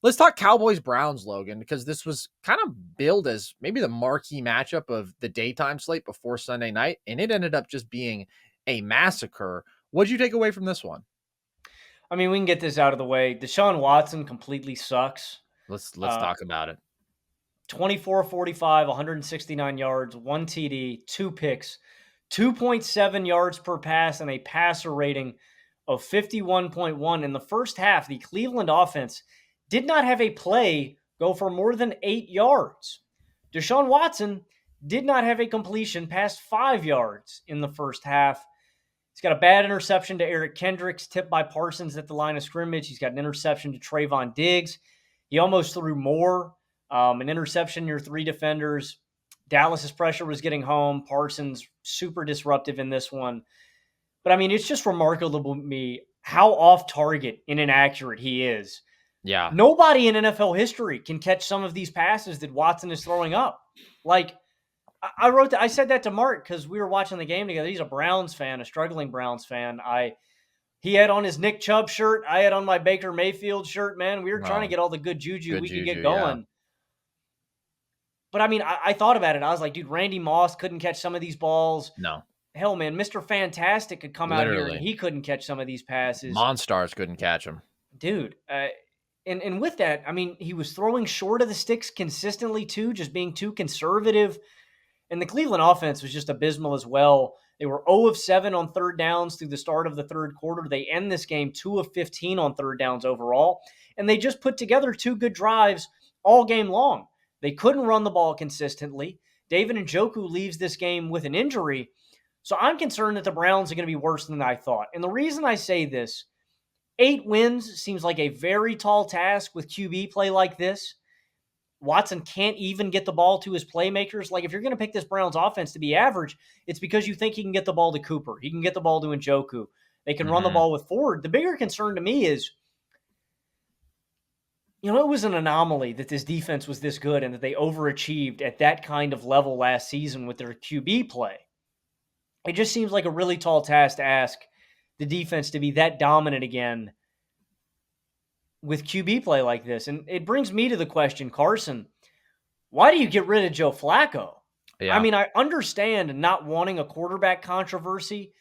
Let's talk Cowboys Browns, Logan, because this was kind of billed as maybe the marquee matchup of the daytime slate before Sunday night, and it ended up just being a massacre. What'd you take away from this one? I mean, we can get this out of the way. Deshaun Watson completely sucks. Let's Uh, talk about it. 24-45, 169 yards, 1 TD, 2 picks, 2.7 yards per pass, and a passer rating of 51.1. In the first half, the Cleveland offense did not have a play go for more than 8 yards. Deshaun Watson did not have a completion past 5 yards in the first half. He's got a bad interception to Eric Kendricks, tipped by Parsons at the line of scrimmage. He's got an interception to Trayvon Diggs. He almost threw more. An interception near 3 defenders. Dallas's pressure was getting home. Parsons super disruptive in this one. But I mean, it's just remarkable to me how off target and inaccurate he is. Yeah. Nobody in NFL history can catch some of these passes that Watson is throwing up. Like, I said that to Mark because we were watching the game together. He's a Browns fan, a struggling Browns fan. He had on his Nick Chubb shirt. I had on my Baker Mayfield shirt, man. We were trying to get all the good juju we could get going. Yeah. But I mean, I thought about it. I was like, dude, Randy Moss couldn't catch some of these balls. No. Hell, man, Mr. Fantastic could come out here and he couldn't catch some of these passes. Monstars couldn't catch him. Dude, and with that, I mean, he was throwing short of the sticks consistently too, just being too conservative. And the Cleveland offense was just abysmal as well. They were 0 of 7 on third downs through the start of the third quarter. They end this game 2 of 15 on third downs overall. And they just put together 2 good drives all game long. They couldn't run the ball consistently. David Njoku leaves this game with an injury. So I'm concerned that the Browns are going to be worse than I thought. And the reason I say this, 8 wins seems like a very tall task with QB play like this. Watson can't even get the ball to his playmakers. Like, if you're going to pick this Browns offense to be average, it's because you think he can get the ball to Cooper. He can get the ball to Njoku. They can run the ball with Ford. The bigger concern to me is, it was an anomaly that this defense was this good and that they overachieved at that kind of level last season with their QB play. It just seems like a really tall task to ask the defense to be that dominant again with QB play like this. And it brings me to the question, Carson, why do you get rid of Joe Flacco? Yeah. I mean, I understand not wanting a quarterback controversy.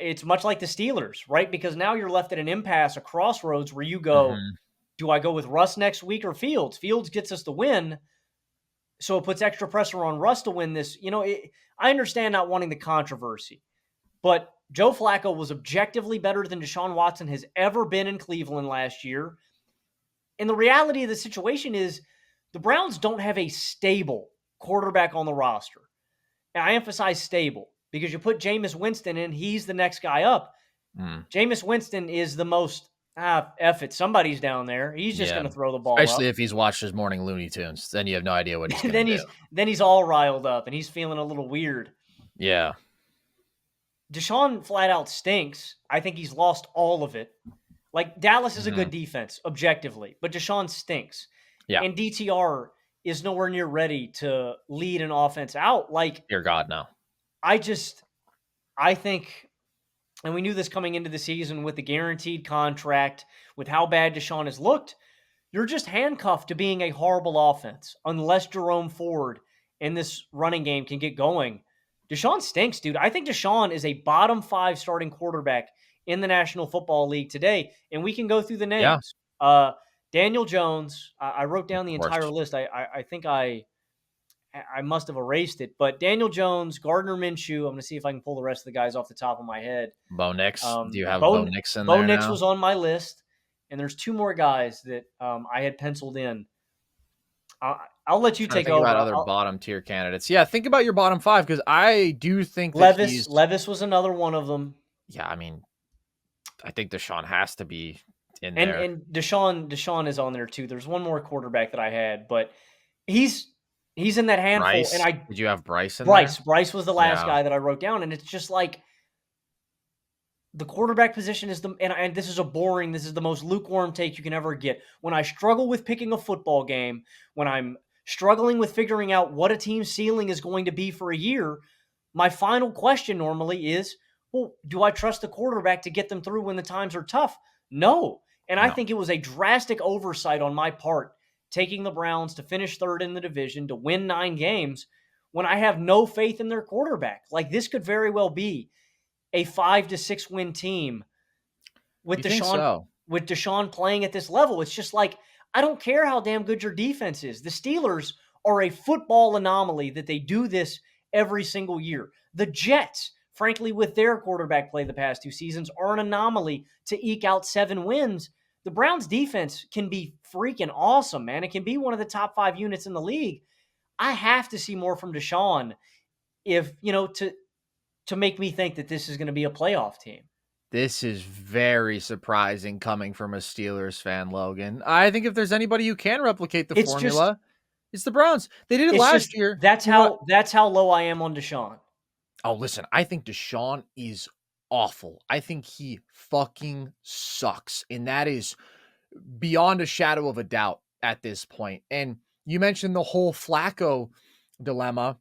It's much like the Steelers, right? Because now you're left at an impasse, a crossroads where you go, do I go with Russ next week or Fields? Fields gets us the win, so it puts extra pressure on Russ to win this. I understand not wanting the controversy, but Joe Flacco was objectively better than Deshaun Watson has ever been in Cleveland last year. And the reality of the situation is the Browns don't have a stable quarterback on the roster. And I emphasize stable because you put Jameis Winston in, he's the next guy up. Jameis Winston is the most, F it, somebody's down there. He's just going to throw the ball Especially up. If he's watched his morning Looney Tunes, then you have no idea what he's going to do. Then he's all riled up and he's feeling a little weird. Yeah. Deshaun flat out stinks. I think he's lost all of it. Like, Dallas is a good defense, objectively, but Deshaun stinks. Yeah. And DTR is nowhere near ready to lead an offense out. Like, dear God, no. I think, and we knew this coming into the season with the guaranteed contract, with how bad Deshaun has looked, you're just handcuffed to being a horrible offense unless Jerome Ford and this running game can get going. Deshaun stinks, dude. I think Deshaun is a bottom 5 starting quarterback in the National Football League today, and we can go through the names. Yeah. Daniel Jones, I wrote down the entire list. I think I must have erased it, but Daniel Jones, Gardner Minshew. I'm going to see if I can pull the rest of the guys off the top of my head. Bo Nix. Do you have Bo Nix in there Bo Nix now? was on my list, and there's 2 more guys that I had penciled in. I'll let you take over. About other bottom tier candidates. Yeah, think about your bottom 5 because I do think that Levis was another one of them. Yeah, I mean, I think Deshaun has to be in there. And Deshaun is on there too. There's one more quarterback that I had, but he's in that handful. Bryce? And did you have Bryce in there? Bryce was the last guy that I wrote down, and it's just like the quarterback position is and this is the most lukewarm take you can ever get. When I struggle with picking a football game, when I'm struggling with figuring out what a team's ceiling is going to be for a year, my final question normally is, well, do I trust the quarterback to get them through when the times are tough? No. And I No. think it was a drastic oversight on my part taking the Browns to finish third in the division, to win 9 games, when I have no faith in their quarterback. Like, this could very well be a 5 to 6 win team with You think Deshaun so? with Deshaun playing at this level. It's just like, I don't care how damn good your defense is. The Steelers are a football anomaly that they do this every single year. The Jets, frankly, with their quarterback play the past 2 seasons, are an anomaly to eke out 7 wins. The Browns defense can be freaking awesome, man. It can be one of the top 5 units in the league. I have to see more from Deshaun if, to make me think that this is going to be a playoff team. This is very surprising coming from a Steelers fan, Logan. I think if there's anybody who can replicate the It's just formula, it's the Browns. They did it it's just last year. that's You know what? how low I am on Deshaun. Oh, listen, I think Deshaun is awful. I think he fucking sucks. And that is beyond a shadow of a doubt at this point. And you mentioned the whole Flacco dilemma.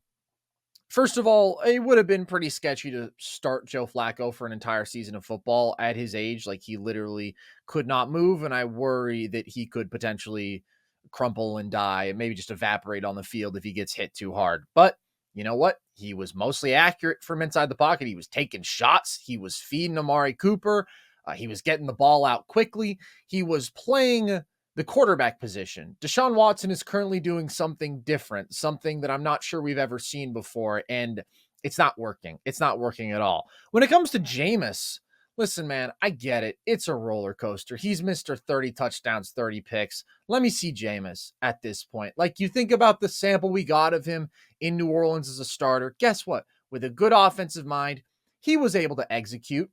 First of all, it would have been pretty sketchy to start Joe Flacco for an entire season of football at his age. Like, he literally could not move, and I worry that he could potentially crumple and die and maybe just evaporate on the field if he gets hit too hard. But you know what? He was mostly accurate from inside the pocket. He was taking shots. He was feeding Amari Cooper. He was getting the ball out quickly. He was playing the quarterback position. Deshaun Watson is currently doing something different, something that I'm not sure we've ever seen before, and it's not working. It's not working at all. When it comes to Jameis, listen, man, I get it. It's a roller coaster. He's Mr. 30 touchdowns, 30 picks. Let me see Jameis at this point. Like, you think about the sample we got of him in New Orleans as a starter. Guess what? With a good offensive mind, he was able to execute.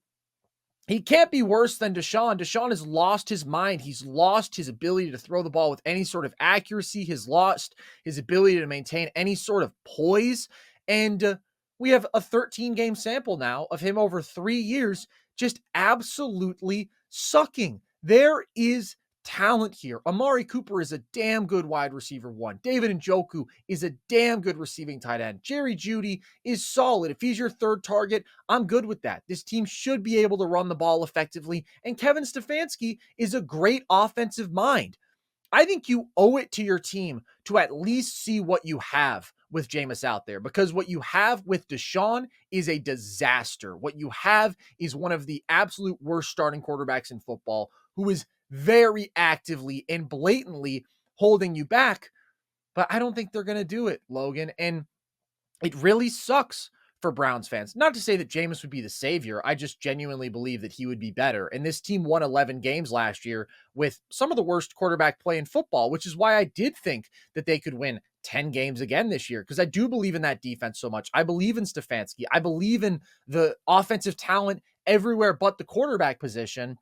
He can't be worse than Deshaun. Deshaun has lost his mind. He's lost his ability to throw the ball with any sort of accuracy. He's lost his ability to maintain any sort of poise. And we have a 13-game sample now of him over 3 years just absolutely sucking. There is talent here. Amari Cooper is a damn good wide receiver 1. David Njoku is a damn good receiving tight end. Jerry Jeudy is solid. If he's your third target, I'm good with that. This team should be able to run the ball effectively. And Kevin Stefanski is a great offensive mind. I think you owe it to your team to at least see what you have with Jameis out there, because what you have with Deshaun is a disaster. What you have is one of the absolute worst starting quarterbacks in football, who is very actively and blatantly holding you back. But I don't think they're going to do it, Logan. And it really sucks for Browns fans. Not to say that Jameis would be the savior. I just genuinely believe that he would be better. And this team won 11 games last year with some of the worst quarterback play in football, which is why I did think that they could win 10 games again this year, because I do believe in that defense so much. I believe in Stefanski. I believe in the offensive talent everywhere but the quarterback position.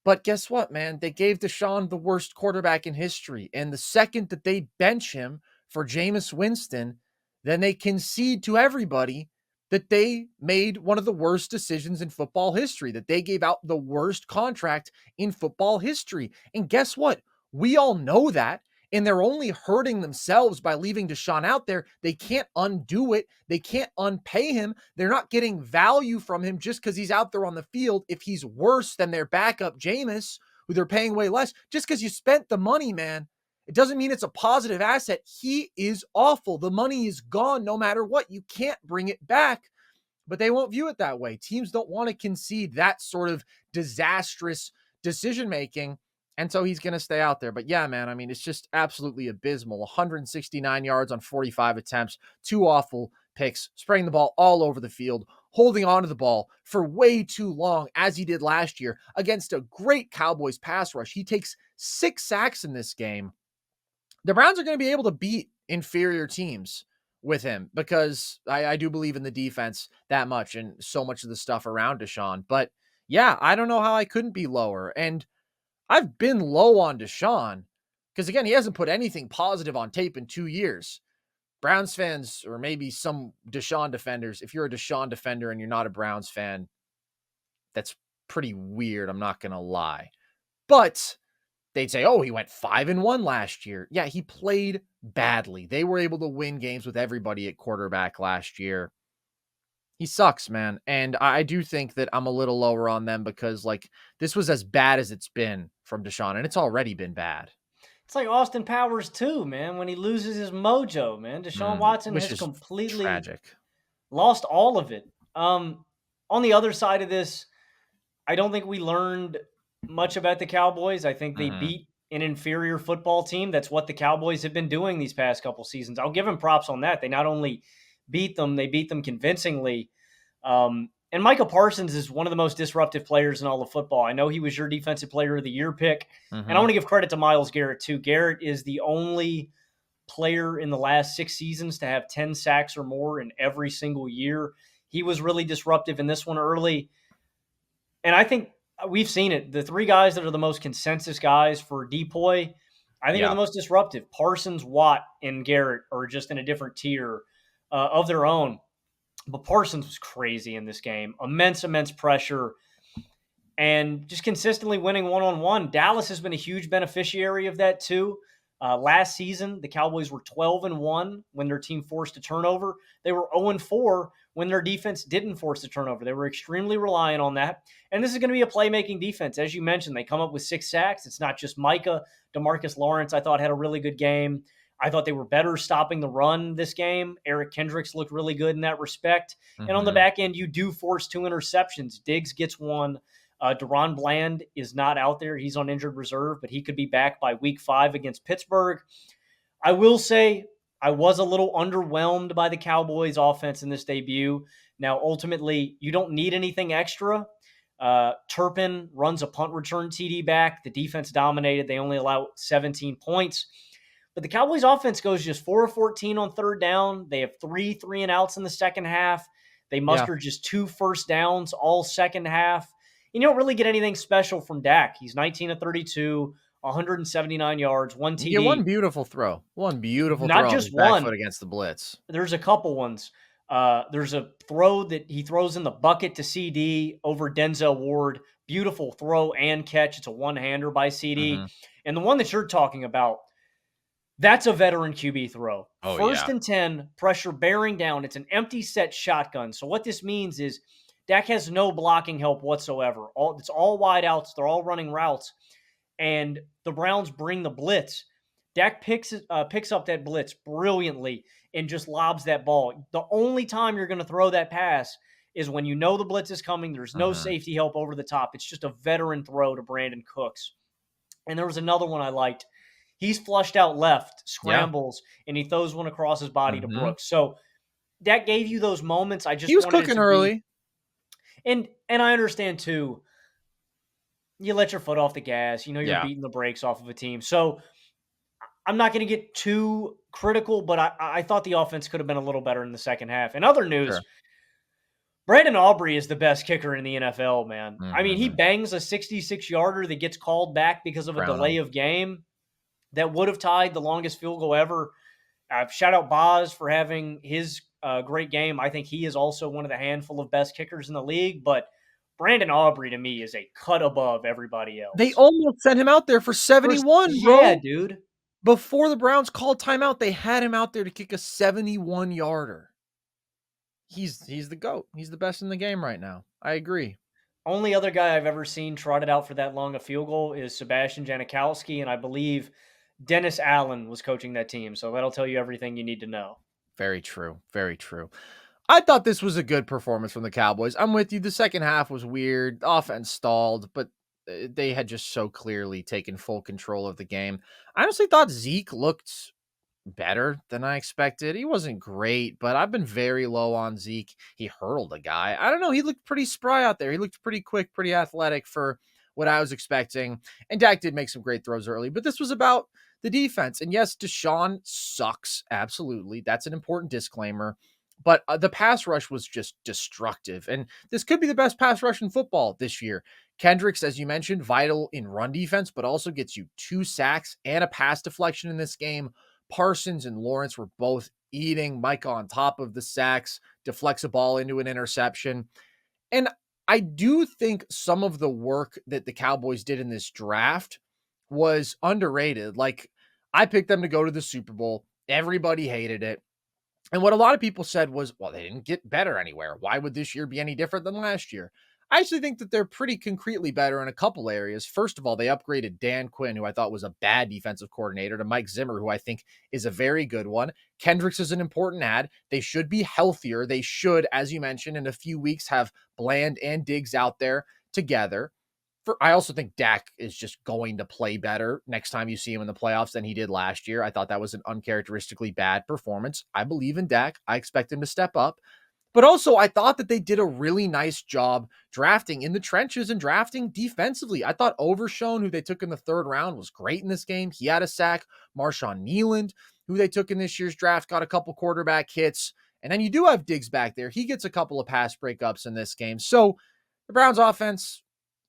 But guess what, man? They gave Deshaun the worst quarterback in history. And the second that they bench him for Jameis Winston, then they concede to everybody that they made one of the worst decisions in football history, that they gave out the worst contract in football history. And guess what? We all know that. And they're only hurting themselves by leaving Deshaun out there. They can't undo it. They can't unpay him. They're not getting value from him just because he's out there on the field. If he's worse than their backup Jameis, who they're paying way less, just because you spent the money, man, it doesn't mean it's a positive asset. He is awful. The money is gone no matter what. You can't bring it back. But they won't view it that way. Teams don't want to concede that sort of disastrous decision-making. And so he's going to stay out there. But yeah, man, I mean, it's just absolutely abysmal. 169 yards on 45 attempts, 2 awful picks, spraying the ball all over the field, holding onto the ball for way too long, as he did last year against a great Cowboys pass rush. He takes 6 sacks in this game. The Browns are going to be able to beat inferior teams with him, because I do believe in the defense that much and so much of the stuff around Deshaun. But yeah, I don't know how I couldn't be lower. And I've been low on Deshaun because, again, he hasn't put anything positive on tape in 2 years. Browns fans, or maybe some Deshaun defenders, if you're a Deshaun defender and you're not a Browns fan, that's pretty weird. I'm not going to lie. But they'd say, oh, he went 5-1 last year. Yeah, he played badly. They were able to win games with everybody at quarterback last year. He sucks, man, and I do think that I'm a little lower on them because, like, this was as bad as it's been from Deshaun, and it's already been bad. It's like Austin Powers too, man. When he loses his mojo, man, Deshaun Watson Which has is completely tragic. lost all of it. On the other side of this, I don't think we learned much about the Cowboys. I think they Mhm. beat an inferior football team. That's what the Cowboys have been doing these past couple seasons. I'll give them props on that. They not only beat them, they beat them convincingly. And Micah Parsons is one of the most disruptive players in all of football. I know he was your defensive player of the year pick. And I want Mhm. to give credit to Myles Garrett, too. Garrett is the only player in the last 6 seasons to have 10 sacks or more in every single year. He was really disruptive in this one early. And I think we've seen it. The three guys that are the most consensus guys for Depoy, I think are the Yeah. most disruptive. Parsons, Watt, and Garrett are just in a different tier of their own. But Parsons was crazy in this game. Immense pressure and just consistently winning one-on-one. Dallas has been a huge beneficiary of that too. Last season, the Cowboys were 12-1 when their team forced a turnover. They were 0-4 when their defense didn't force a turnover. They were extremely reliant on that. And this is going to be a playmaking defense. As you mentioned, they come up with 6 sacks. It's not just Micah. DeMarcus Lawrence, I thought, had a really good game. I thought they were better stopping the run this game. Eric Kendricks looked really good in that respect. And on the Mhm. back end, you do force 2 interceptions. Diggs gets one. Deron Bland is not out there. He's on injured reserve, but he could be back by week 5 against Pittsburgh. I will say I was a little underwhelmed by the Cowboys offense in this debut. Now, ultimately, you don't need anything extra. Turpin runs a punt return TD back. The defense dominated. They only allow 17 points. But the Cowboys offense goes just 4 of 14 on third down. They have 3 and outs in the second half. They Yeah. muster just 2 first downs all second half. You don't really get anything special from Dak. He's 19 of 32, 179 yards, 1 You get one TD. beautiful throw. One beautiful Not throw on his just back one. foot against the blitz. There's a couple ones. There's a throw that he throws in the bucket to CD over Denzel Ward. Beautiful throw and catch. It's a one-hander by CD. Mhm. And the one that you're talking about, that's a veteran QB throw. Oh, First yeah. and 10, pressure bearing down. It's an empty set shotgun. So what this means is Dak has no blocking help whatsoever. It's all wide outs. They're all running routes. And the Browns bring the blitz. Dak picks up that blitz brilliantly and just lobs that ball. The only time you're going to throw that pass is when you know the blitz is coming. There's no Mhm. safety help over the top. It's just a veteran throw to Brandon Cooks. And there was another one I liked. He's flushed out left, Yeah. scrambles, and he throws one across his body to Mhm. Brooks. So that gave you those moments. I He just was wanted it cooking to be, early. and I understand too. You let your foot off the gas. You know you're Yeah. beating the brakes off of a team. So I'm not going to get too critical, but I thought the offense could have been a little better in the second half. In other news, Sure. Brandon Aubrey is the best kicker in the NFL, man. I mean, he Mhm. bangs a 66-yarder that gets called back because of a Crown delay him. of game that would have tied the longest field goal ever. Shout out Boz for having his great game. I think he is also one of the handful of best kickers in the league, but Brandon Aubrey to me is a cut above everybody They else. almost sent him out there for 71, Yeah, bro. dude. Before the Browns called timeout, they had him out there to kick a 71-yarder. He's the GOAT. He's the best in the game right now. I agree. Only other guy I've ever seen trotted out for that long a field goal is Sebastian Janikowski, and I believe Dennis Allen was coaching that team. So that'll tell you everything you need to know. Very true. Very true. I thought this was a good performance from the Cowboys. I'm with you. The second half was weird. The offense stalled, but they had just so clearly taken full control of the game. I honestly thought Zeke looked better than I expected. He wasn't great, but I've been very low on Zeke. He hurdled a guy. I don't know. He looked pretty spry out there. He looked pretty quick, pretty athletic for what I was expecting. And Dak did make some great throws early, but this was about the defense. And yes, Deshaun sucks. Absolutely. That's an important disclaimer. But the pass rush was just destructive. And this could be the best pass rush in football this year. Kendricks, as you mentioned, vital in run defense, but also gets you 2 sacks and a pass deflection in this game. Parsons and Lawrence were both eating. Micah on top of the sacks, deflects a ball into an interception. And I do think some of the work that the Cowboys did in this draft was underrated. Like, I picked them to go to the Super Bowl. Everybody hated it. And what a lot of people said was, well, they didn't get better anywhere. Why would this year be any different than last year? I actually think that they're pretty concretely better in a couple areas. First of all, they upgraded Dan Quinn, who I thought was a bad defensive coordinator, to Mike Zimmer, who I think is a very good one. Kendricks is an important add. They should be healthier. They should, as you mentioned, in a few weeks have Bland and Diggs out there together. I also think Dak is just going to play better next time you see him in the playoffs than he did last year. I thought that was an uncharacteristically bad performance. I believe in Dak. I expect him to step up. But also, I thought that they did a really nice job drafting in the trenches and drafting defensively. I thought Overshown, who they took in the third round, was great in this game. He had a sack. Marshawn Nealand, who they took in this year's draft, got a couple quarterback hits. And then you do have Diggs back there. He gets a couple of pass breakups in this game. So the Browns offense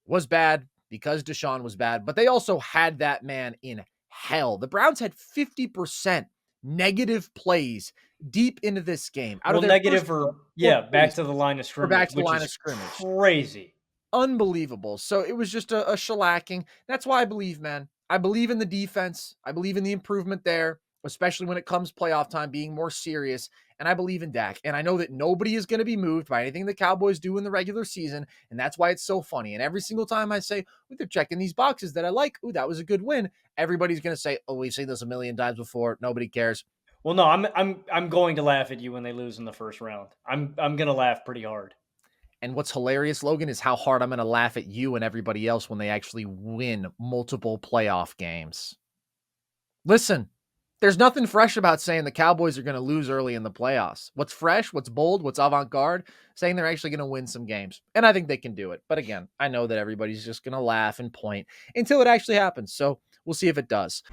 was bad because Deshaun was bad, but they also had that man in hell. The Browns had 50% negative plays deep into this game. Out of their negative or back to the line of scrimmage, back to the line of scrimmage. Crazy. Unbelievable. So it was just a shellacking. That's why I believe, man. I believe in the defense. I believe in the improvement there, especially when it comes playoff time, being more serious. And I believe in Dak. And I know that nobody is going to be moved by anything the Cowboys do in the regular season. And that's why it's so funny. And every single time I say, they're checking these boxes that I like. Ooh, that was a good win. Everybody's going to say, oh, we've seen this a million times before. Nobody cares. Well, no, I'm going to laugh at you when they lose in the first round. I'm going to laugh pretty hard. And what's hilarious, Logan, is how hard I'm going to laugh at you and everybody else when they actually win multiple playoff games. Listen, there's nothing fresh about saying the Cowboys are going to lose early in the playoffs. What's fresh, what's bold, what's avant-garde? Saying they're actually going to win some games. And I think they can do it. But again, I know that everybody's just going to laugh and point until it actually happens. So we'll see if it does.